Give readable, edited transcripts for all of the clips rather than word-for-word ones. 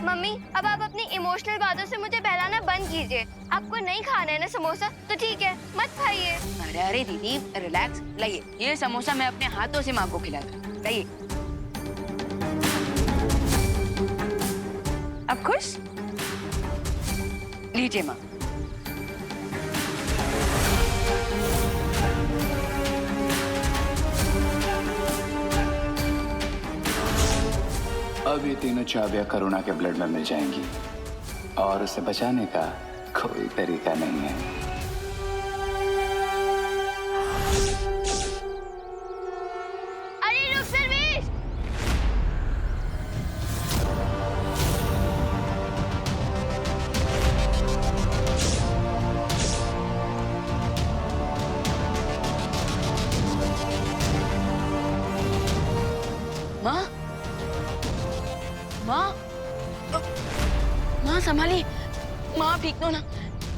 Mummy अब आप अपनी इमोशनल बातों से मुझे बहलाना बंद कीजिए। आपको नहीं खाना है ना समोसा तो ठीक है, मत खाइए। अरे अरे दीदी रिलैक्स, लाइए ये समोसा मैं अपने हाथों से माँ को खिला दूँ, लाइए। अब खुश? लीजिए माँ। अब ये तीनों चाबियां करुणा के ब्लड में मिल जाएंगी और उसे बचाने का कोई तरीका नहीं है। अरे रुक सर्वेश! माँ, माँ, माँ संभालिए, माँ ठीक तो ना?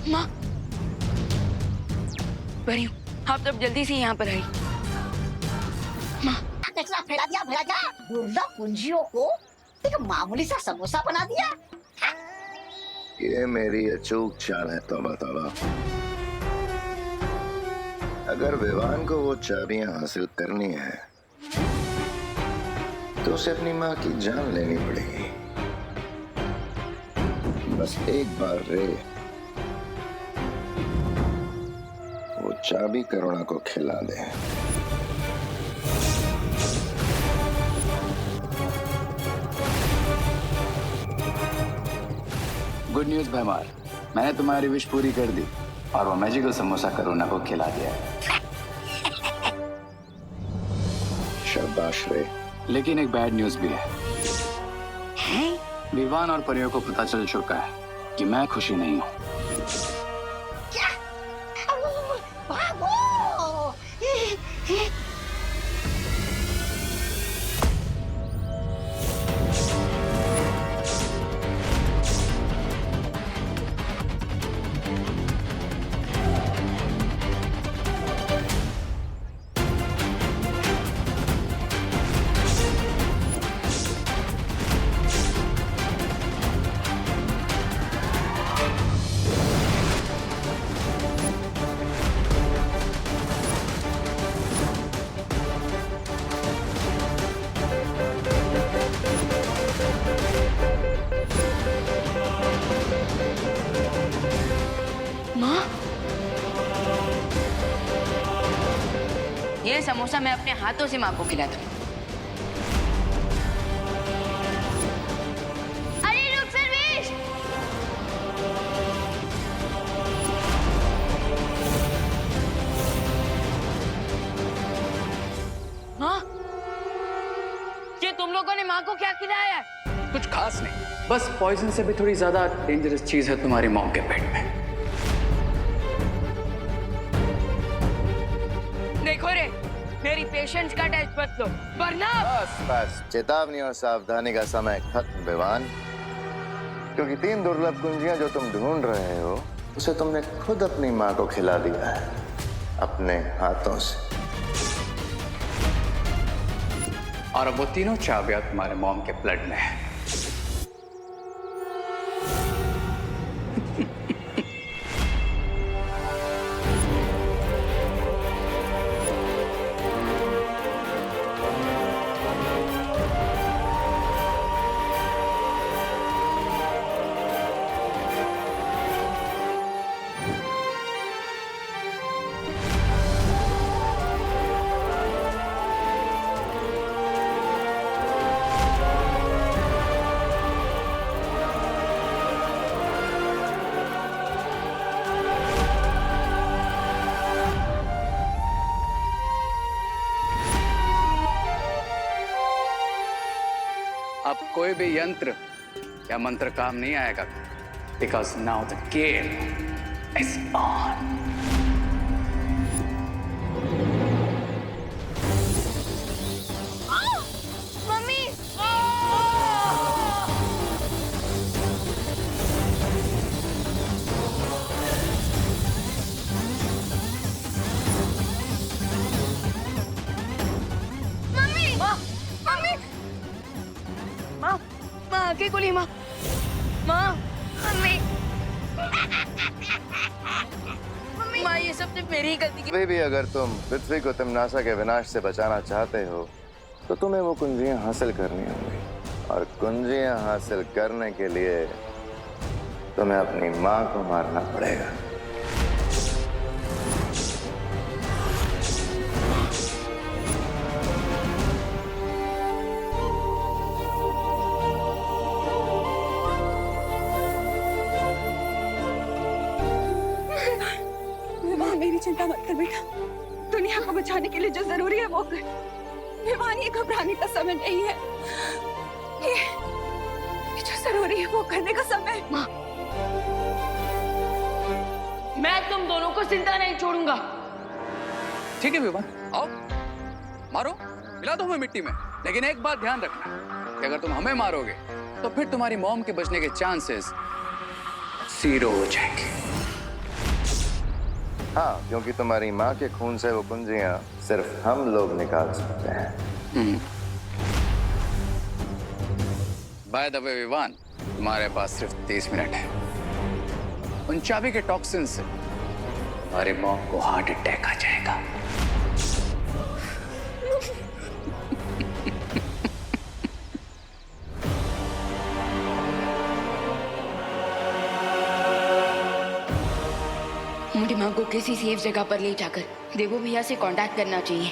माँ बड़ी हूँ, आप तब जल्दी से यहाँ पर आई। माँ फैला दिया दुर्लभ पूंजियों को एक मामूली सा समोसा बना दिया। ये मेरी अचूक चाल है तौबा तौबा। अगर विवान को वो चाबियां हासिल करनी है तो उसे अपनी माँ की जान लेनी पड़ेगी। बस एक बार रे वो चाबी करुणा को खिला दे। गुड न्यूज भैमार, मैंने तुम्हारी विश पूरी कर दी और वो मैजिकल समोसा करुणा को खिला दिया है। शाबाश रे। लेकिन एक बैड न्यूज भी है। विवान और परियों को पता चल चुका है कि मैं खुशी नहीं हूँ। क्या? भागो! माँ, ये समोसा मैं अपने हाथों से माँ को खिला दूँ। अरे रुक सर्वेश! माँ, ये तुम लोगों ने माँ को क्या खिलाया है? कुछ खास नहीं, बस पॉइजन से भी थोड़ी ज्यादा डेंजरस चीज है तुम्हारी मॉम के पेट में। देखो रे, मेरी पेशेंस का टेस्ट मत लो, वरना बस बस, चेतावनी और सावधानी का समय खत्म विवान। क्योंकि 3 दुर्लभ कुंजियां जो तुम ढूंढ रहे हो उसे तुमने खुद अपनी माँ को खिला दिया है अपने हाथों से। और अब वो तीनों चाबियां तुम्हारे मॉम के ब्लड में है। अब कोई भी यंत्र या मंत्र काम नहीं आएगा, because now the game is on. Mummy! माँ, आगे गोली माँ। माँ मम्मी माँ ये सब तो मेरी ही गलती की। अभी भी अगर तुम पृथ्वी को तिम्नासा के विनाश से बचाना चाहते हो तो तुम्हें वो कुंजियां हासिल करनी होंगी, और कुंजियां हासिल करने के लिए तुम्हें अपनी माँ को मारना पड़ेगा। विवाह, मेरी चिंता मत कर बेटा। दुनिया को बचाने के लिए जो जरूरी है वो कर। विवाह, ये घबराने का समय नहीं है। ये जो जरूरी है वो करने का समय है। माँ, मैं तुम दोनों को जिंदा नहीं छोड़ूंगा। ठीक है विवान, आओ मारो, मिला दो हमें मिट्टी में। लेकिन एक बात ध्यान रखना कि अगर तुम हमें मारोगे तो फिर तुम्हारी मॉम के बचने के चांसेस 0 हो जाएंगे। हाँ, क्योंकि तुम्हारी माँ के खून से वो कुंजियां सिर्फ हम लोग निकाल सकते हैं। बाय द वे विवान, तुम्हारे पास सिर्फ 30 मिनट है। उन चाबी के टॉक्सिन से हमारे मॉम को हार्ट अटैक आ जाएगा। मुझे माँ को किसी सेफ जगह पर ले जाकर देवो भैया से कांटेक्ट करना चाहिए।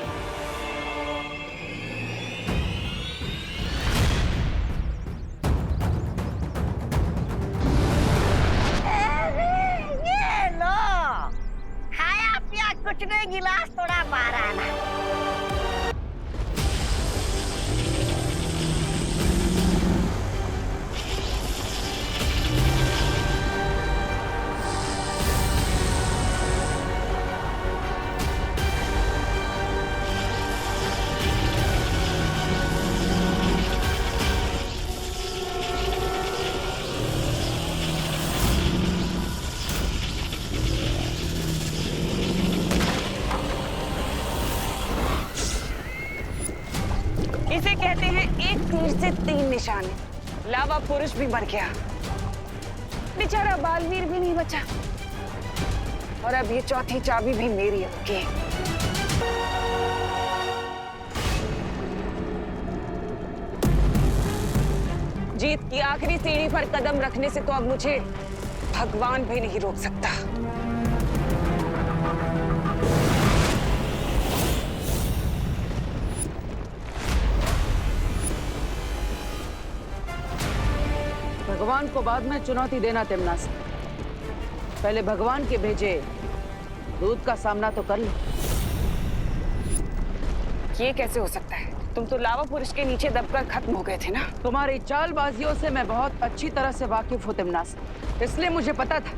ये लो, खाया पिया कुछ नहीं, गिलास थोड़ा बाहर आना। इसे कहते हैं एक तीर से 3 निशाने। लावा पुरुष भी मर गया, बेचारा बालवीर भी नहीं बचा, और अब ये चौथी चाबी भी मेरी होगी। जीत की आखिरी सीढ़ी पर कदम रखने से तो अब मुझे भगवान भी नहीं रोक सकता। भगवान को बाद में चुनौती देना तिम्नासा। पहले भगवान के भेजे दूध का सामना तो कर लो। ये कैसे हो सकता है? तुम तो लावा पुरुष के नीचे दबकर खत्म हो गए थे ना। तुम्हारी चालबाजियों से मैं बहुत अच्छी तरह से वाकिफ हूँ तिम्नासा, इसलिए मुझे पता था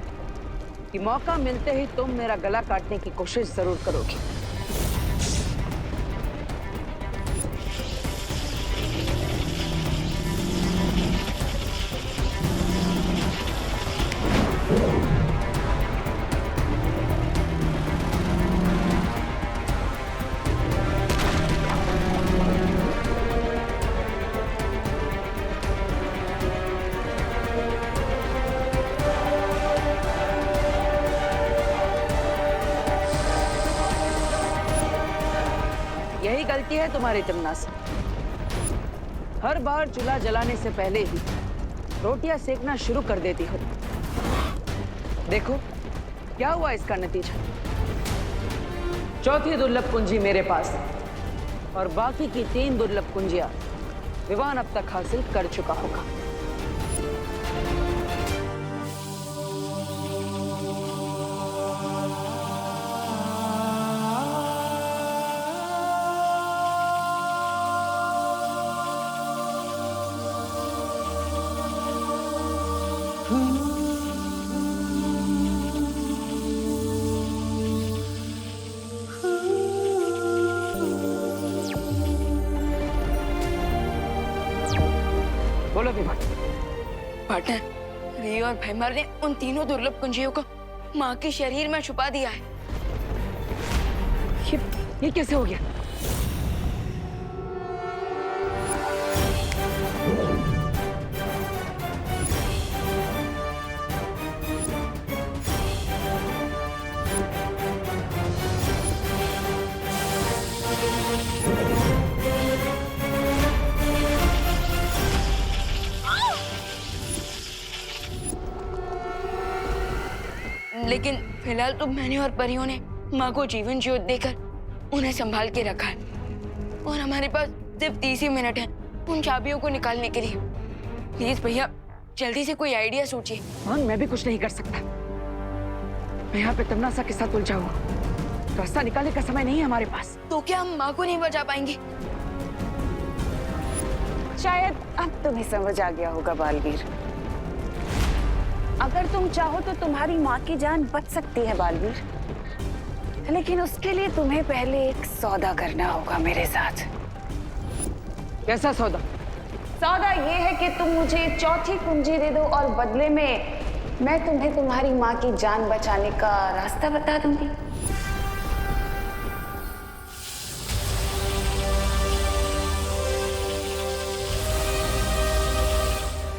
कि मौका मिलते ही तुम मेरा गला काटने की कोशिश जरूर करोगी। यही गलती है तुम्हारी तिम्नासा। हर बार चूल्हा जलाने से पहले ही रोटियां सेकना शुरू कर देती हो। देखो क्या हुआ इसका नतीजा। चौथी दुर्लभ कुंजी मेरे पास है और बाकी की 3 दुर्लभ कुंजियां विवान अब तक हासिल कर चुका होगा। बोलो विवान। पार्टनर, रियो और भैमर ने उन तीनों दुर्लभ कुंजियों को माँ के शरीर में छुपा दिया है। ये कैसे हो गया? लेकिन फिलहाल तो मैंने और परियों ने माँ को जीवन ज्योत देकर उन्हें संभाल के रखा है और हमारे पास सिर्फ 30 ही मिनट है उन चाबियों को निकालने के लिए। प्लीज भैया जल्दी से कोई आइडिया सोचिए। मोहन, मैं भी कुछ नहीं कर सकता। मैं यहाँ पे तमन्ना के साथ उलझा हुआ, रास्ता निकालने का समय नहीं है हमारे पास। तो क्या हम माँ को नहीं बचा पाएंगे? शायद अब तुम्हें समझ आ गया होगा बालवीर। अगर तुम चाहो तो तुम्हारी माँ की जान बच सकती है बालवीर, लेकिन उसके लिए तुम्हें पहले एक सौदा करना होगा मेरे साथ। कैसा सौदा? सौदा ये है कि तुम मुझे चौथी कुंजी दे दो और बदले में मैं तुम्हें तुम्हारी माँ की जान बचाने का रास्ता बता दूंगी।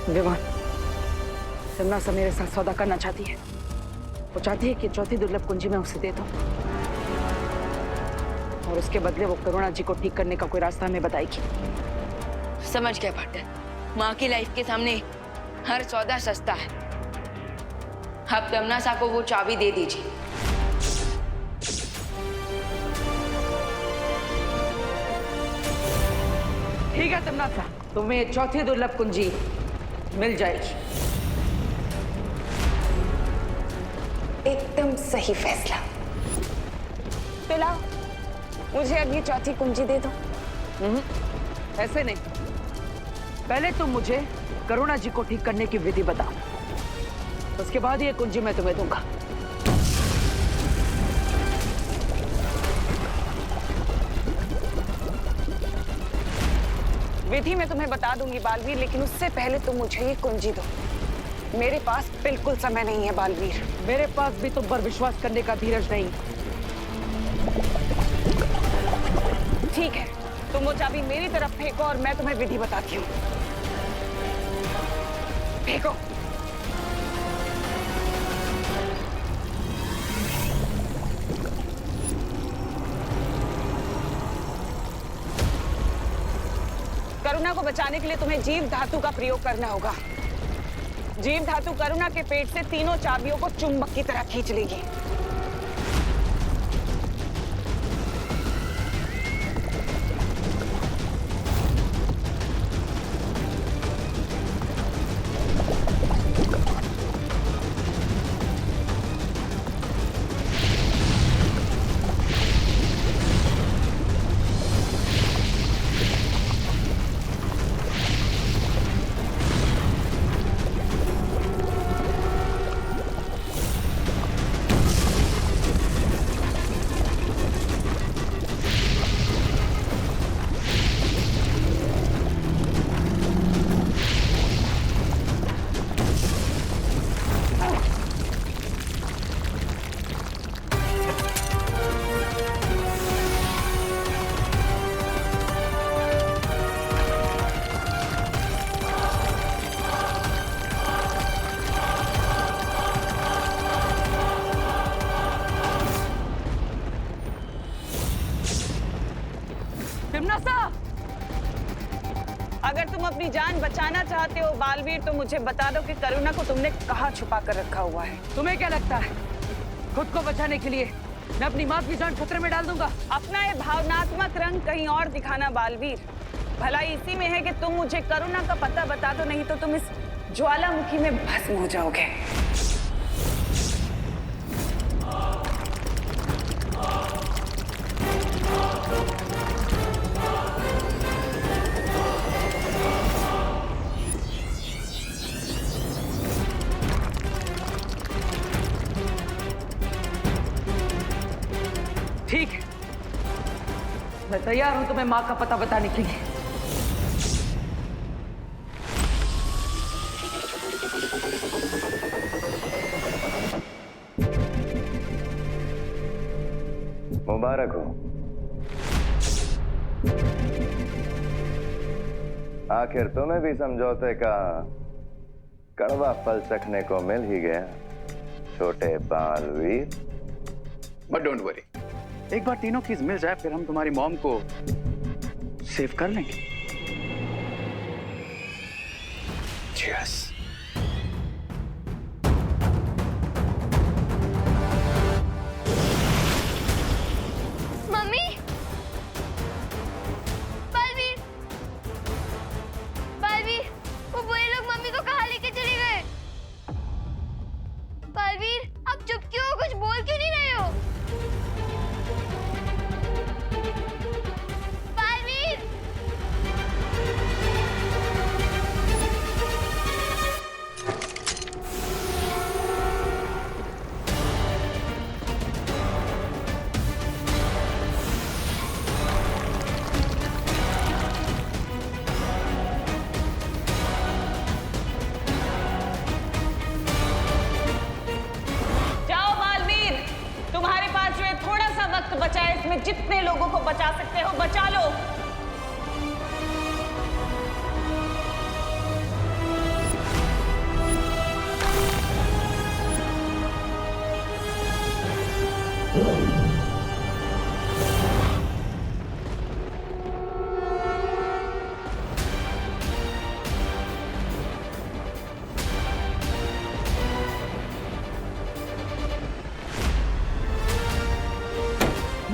विमान, तमन्ना मेरे साथ सौदा करना चाहती है। वो चाहती है कि चौथी दुर्लभ कुंजी मैं उसे दे दूं और उसके बदले वो करुणा जी को ठीक करने का कोई रास्ता हमें बताएगी। समझ गया पार्टनर, माँ की लाइफ के सामने हर सौदा सस्ता है। आप तमन्ना को वो चाबी दे दीजिए। ठीक है तमन्ना, तुम्हें चौथी दुर्लभ कुंजी मिल जाएगी। एकदम सही फैसला। तो लाओ, मुझे अब ये चौथी कुंजी दे दो। ऐसे नहीं, पहले तुम मुझे करुणा जी को ठीक करने की विधि बताओ, उसके बाद ये कुंजी मैं तुम्हें दूंगा। विधि मैं तुम्हें बता दूंगी बालवीर, लेकिन उससे पहले तुम मुझे ये कुंजी दो। मेरे पास बिल्कुल समय नहीं है बालवीर। मेरे पास भी तुम पर विश्वास करने का धीरज नहीं। ठीक है, तुम वो चाबी मेरी तरफ फेंको और मैं तुम्हें विधि बताती हूँ। फेंको। करुणा को बचाने के लिए तुम्हें जीव धातु का प्रयोग करना होगा। जीव धातु करुणा के पेट से तीनों चाबियों को चुंबक की तरह खींच लेगी। अगर तुम अपनी जान बचाना चाहते हो बालवीर, तो मुझे बता दो कि करुणा को तुमने कहाँ छुपा कर रखा हुआ है। तुम्हें क्या लगता है खुद को बचाने के लिए मैं अपनी माँ की जान खतरे में डाल दूंगा? अपना ये भावनात्मक रंग कहीं और दिखाना बालवीर। भलाई इसी में है कि तुम मुझे करुणा का पता बता दो, नहीं तो तुम इस ज्वालामुखी में भस्म हो जाओगे। ठीक है, मैं तैयार हूं तुम्हें माँ का पता बताने के लिए। मुबारक हो, आखिर तुम्हें भी समझौते का कड़वा फल चखने को मिल ही गया, छोटे बालवीर। बट डोंट वरी, एक बार तीनों कीज मिल जाए फिर हम तुम्हारी मॉम को सेव कर लेंगे। Cheers. लोगों को बचा सकते हो बचा लो।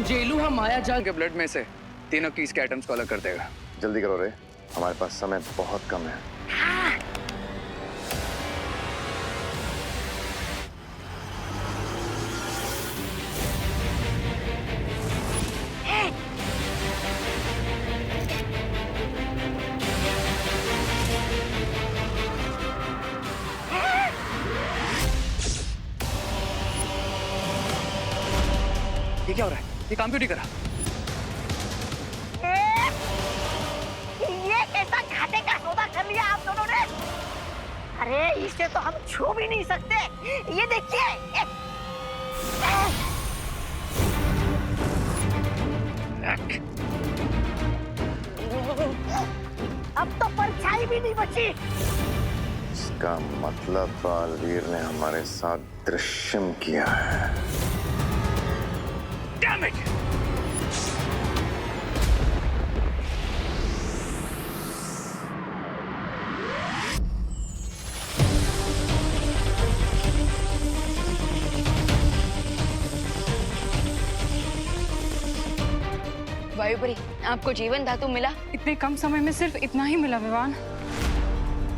जेलू हम माया जाल के ब्लड में से तीनों कीज के एटम्स को अलग कर देगा। जल्दी करो रे, हमारे पास समय बहुत कम है। ये क्या हो रहा है? ये काम क्यों नहीं करा? ये कैसा घाटे का सौदा कर लिया आप दोनों ने? अरे इसे तो हम छू भी नहीं सकते। ये देखिए। अब तो परछाई भी नहीं बची। इसका मतलब बालवीर ने हमारे साथ दृश्यम किया है। Damn it! वायुपरी, आपको जीवन धातु मिला? इतने कम समय में सिर्फ इतना ही मिला विवान।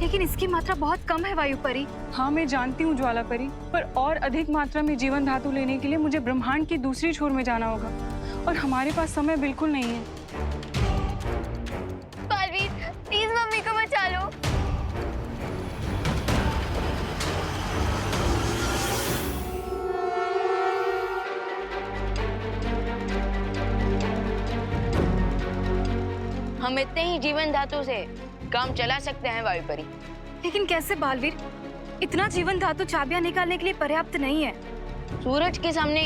लेकिन इसकी मात्रा बहुत कम है वायुपरी। हाँ मैं जानती हूँ ज्वाला परी, पर और अधिक मात्रा में जीवन धातु लेने के लिए मुझे ब्रह्मांड की दूसरी छोर में जाना होगा और हमारे पास समय बिल्कुल नहीं है। बालवीर, प्लीज मम्मी को बचा लो। हम इतने ही जीवन धातु से काम चला सकते हैं वायुपरी। लेकिन कैसे बालवीर? इतना जीवन धातु चाबियां निकालने के लिए पर्याप्त नहीं है। सूरज के सामने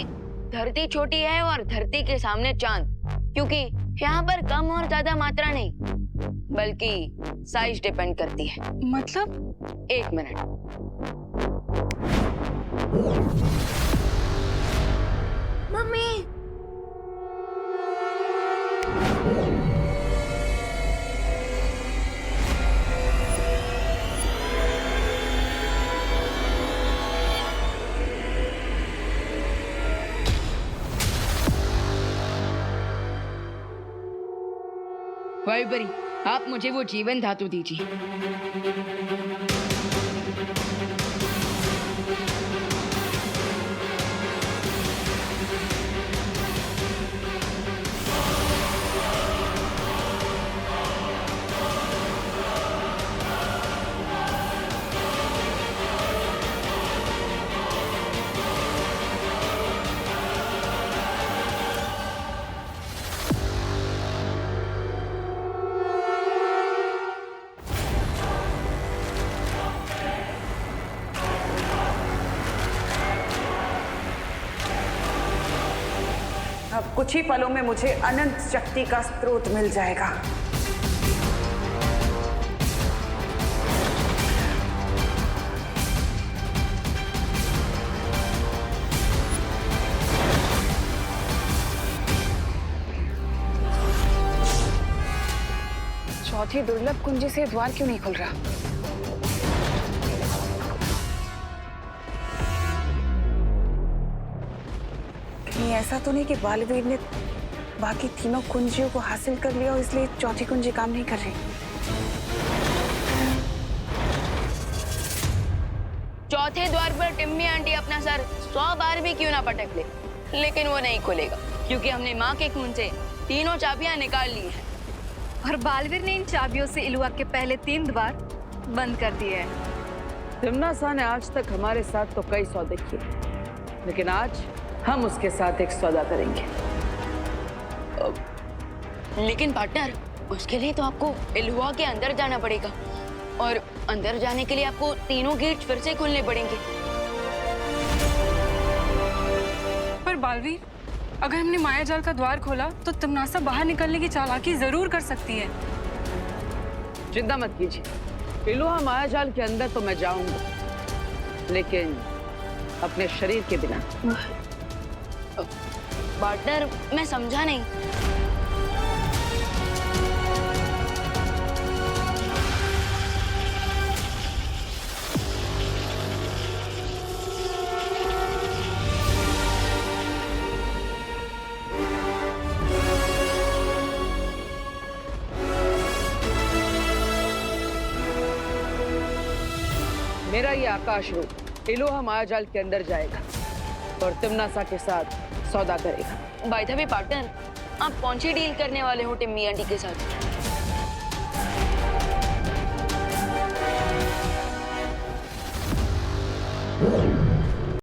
धरती छोटी है और धरती के सामने चांद, क्योंकि यहाँ पर कम और ज्यादा मात्रा नहीं बल्कि साइज डिपेंड करती है। मतलब? एक मिनट। मम्मी, वायुपरी, आप मुझे वो जीवन धातु दीजिए। अब कुछ ही पलों में मुझे अनंत शक्ति का स्रोत मिल जाएगा। चौथी दुर्लभ कुंजी से द्वार क्यों नहीं खुल रहा? कहीं ऐसा तो नहीं कि बालवीर ने बाकी तीनों कुंजियों को हासिल कर लिया और इसलिए चौथी कुंजी काम नहीं कर रही? चौथे द्वार पर टिम्मी आंटी अपना सर 100 बार भी क्यों ना पटक ले, लेकिन वो नहीं खुलेगा क्योंकि हमने माँ के खून से तीनों चाबियां निकाल ली हैं। और बालवीर ने इन चाबियों से इलुआ के पहले 3 द्वार बंद कर दिए हैं। तिम्नासा ने आज तक हमारे साथ तो कई सौदे किए, लेकिन आज हम उसके साथ एक सौदा करेंगे। लेकिन पार्टनर, उसके लिए तो आपको इलुआ के अंदर जाना पड़ेगा और अंदर जाने के लिए आपको तीनों गेट फिर से खोलने पड़ेंगे। पर बालवीर, अगर हमने मायाजाल का द्वार खोला तो तमनासा बाहर निकलने की चालाकी जरूर कर सकती है। चिंता मत कीजिए, इलोहा मायाजाल के अंदर तो मैं जाऊंगा, लेकिन अपने शरीर के बिना। पार्टनर, मैं समझा नहीं। मेरा ये आकाश रूप इलोहा मायाजाल के अंदर जाएगा और तिमनासा के साथ सौदा करेगा। बाय द वे पार्टनर, आप कौन सी डील करने वाले हो टिम्मी आंटी के साथ?